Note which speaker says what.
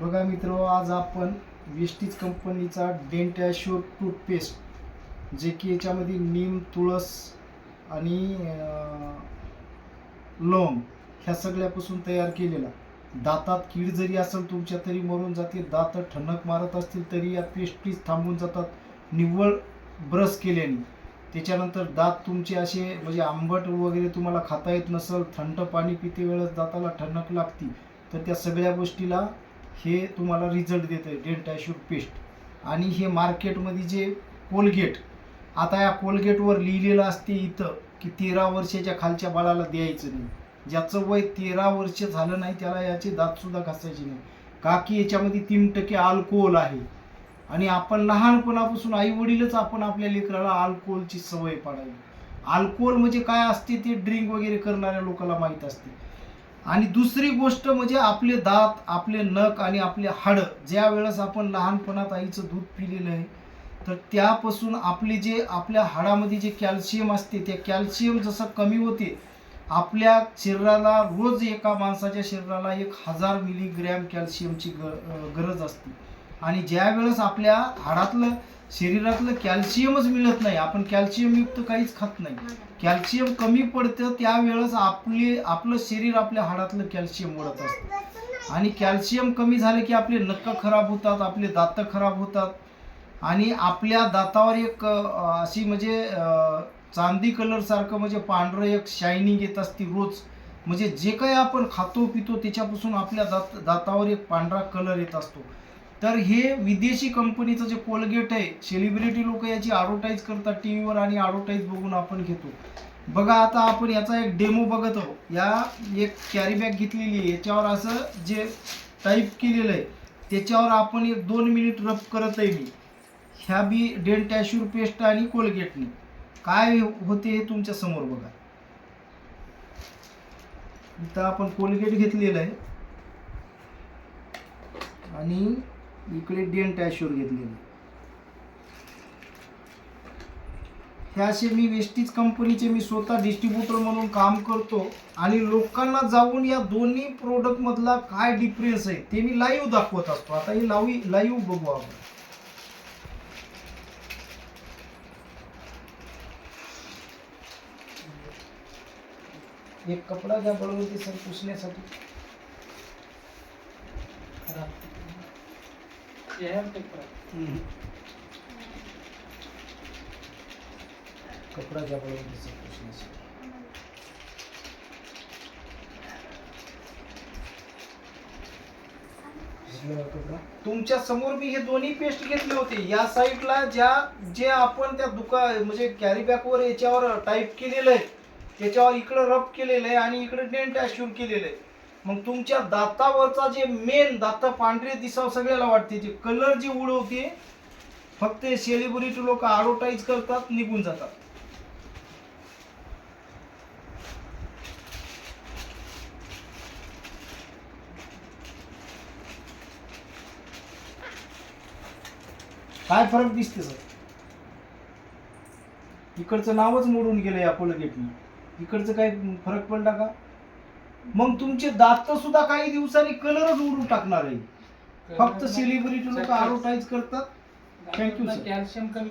Speaker 1: बघा मित्र, आज आपण वेस्टीज कंपनीचा डेंटॅश्योर टूथपेस्ट, जे की याच्यामध्ये नीम, तुळस आणि लवंग ह्या सगळ्यापासून तयार केलेला. दातात कीड जरी असेल तुमच्या तरी मरून जाते, दात ठणक मारत असतील तरी या पेस्टीज थांबून जातात निव्वळ ब्रश केल्याने. त्याच्यानंतर दात तुमचे असे म्हणजे आंबट वगैरे तुम्हाला खाता येत नसेल, थंड पाणी पिते वेळेस दाताला ठणक लागती, तर त्या सगळ्या गोष्टीला हे तुम्हाला रिझल्ट देतं आहे डेंटॅश्योर पेस्ट. आणि हे मार्केटमध्ये जे कोलगेट, आता या कोलगेटवर लिहिलेलं असते इथं की 13 वर्षाच्या खालच्या बाळाला द्यायचं नाही. ज्याचं वय 13 वर्ष झालं नाही त्याला याचे दातसुद्धा घासायचे नाही, का की याच्यामध्ये 3% अल्कोहोल आहे. आणि आपण लहानपणापासून आई वडीलच आपण आपल्या लेकराला अल्कोहोलची सवय पाडावी. अल्कोहोल म्हणजे काय असते ते ड्रिंक वगैरे करणाऱ्या लोकांना माहीत असते. आणि दुसरी गोष्ट म्हणजे आपले दात, आपले नख आणि आपले हाडं, ज्या वेळेस आपण लहानपणात आईचं दूध पिलेलं आहे तर त्यापासून आपले जे आपल्या हाडामध्ये जे कॅल्शियम असते, ते कॅल्शियम जसं कमी होते, आपल्या शरीराला रोज एका माणसाच्या शरीराला 1000 मिलीग्रॅम कॅल्शियमची गरज असते. आणि ज्या वेळेस आपल्या हाडातलं शरीरातलं कॅल्शियमच मिळत नाही, आपण कॅल्शियमयुक्त काहीच खात नाही, कॅल्शियम कमी पडतं, त्यावेळेस आपलं शरीर आपल्या हाडातलं कॅल्शियम ओढत असतं. आणि कॅल्शियम कमी झालं की आपले नख खराब होतात, आपले दात खराब होतात. आणि आपल्या दातावर एक अशी म्हणजे चांदी कलर सारखं म्हणजे पांढरं एक शायनिंग येत असते रोज. म्हणजे जे काही आपण खातो पितो त्याच्यापासून आपल्या दातावर एक पांढरा कलर येत असतो. तर हे विदेशी कंपनीचं जे कोलगेट आहे, सेलिब्रिटी लोक याची ॲडव्हर्टाईज करतात टीव्हीवर आणि ॲडव्हर्टाईज बघून आपण घेतो. बघा, आता आपण याचा एक डेमो बघत आहोत. या एक कॅरी बॅग घेतलेली आहे, याच्यावर असं जे टाईप केलेलं आहे त्याच्यावर आपण एक 2 मिनिट रब करत आहे मी. ह्या बी डेंटॅश्योर पेस्ट आणि कोलगेटने काय होते हे तुमच्या समोर बघा. इथं आपण कोलगेट घेतलेलं आहे आणि इकडे डेंटॅश्योर घेतलेलं आहे. हे असे मी वेस्टीज कंपनीचे मी स्वतः डिस्ट्रीब्युटर म्हणून काम करतो आणि लोकांना जाऊन या दोन्ही प्रोडक्ट मधला काय डिफरन्स आहे ते मी लाईव्ह दाखवत असतो. आता हे लाईव्ह बघू आपण. एक कपडा घ्या बळवंती सर पुसण्यासाठी. कपडा घ्या बळवंती सर पुसण्यासाठी. तुमच्या समोर मी हे दोन्ही पेस्ट घेतले होते. या साईडला जे आपण त्या म्हणजे कॅरी बॅगवर याच्यावर टाईप केलेलं आहे त्याच्यावर इकडं रब केलेलं आहे आणि इकडे डेंटॅश्योर केलेलं आहे. मग तुमच्या दातावरचा जे मेन दात पांढरे दिसाव सगळ्याला वाटते, जे कलर जे उडवते फक्त सेलिब्रिटी लोक ॲडव्हर्टाईज करतात, निघून जातात. काय फरक दिसते सर? इकडचं नावच मोडून गेलं या कोलगेटने, इकडचं काय फरक पडला का? मग तुमचे दात सुद्धा काही दिवसांनी कलरच उडून टाकणार आहे. फक्त सेलिब्रिटी लोक ॲडव्हर्टाईज करतात. Thank you sir. कॅल्शियम कमी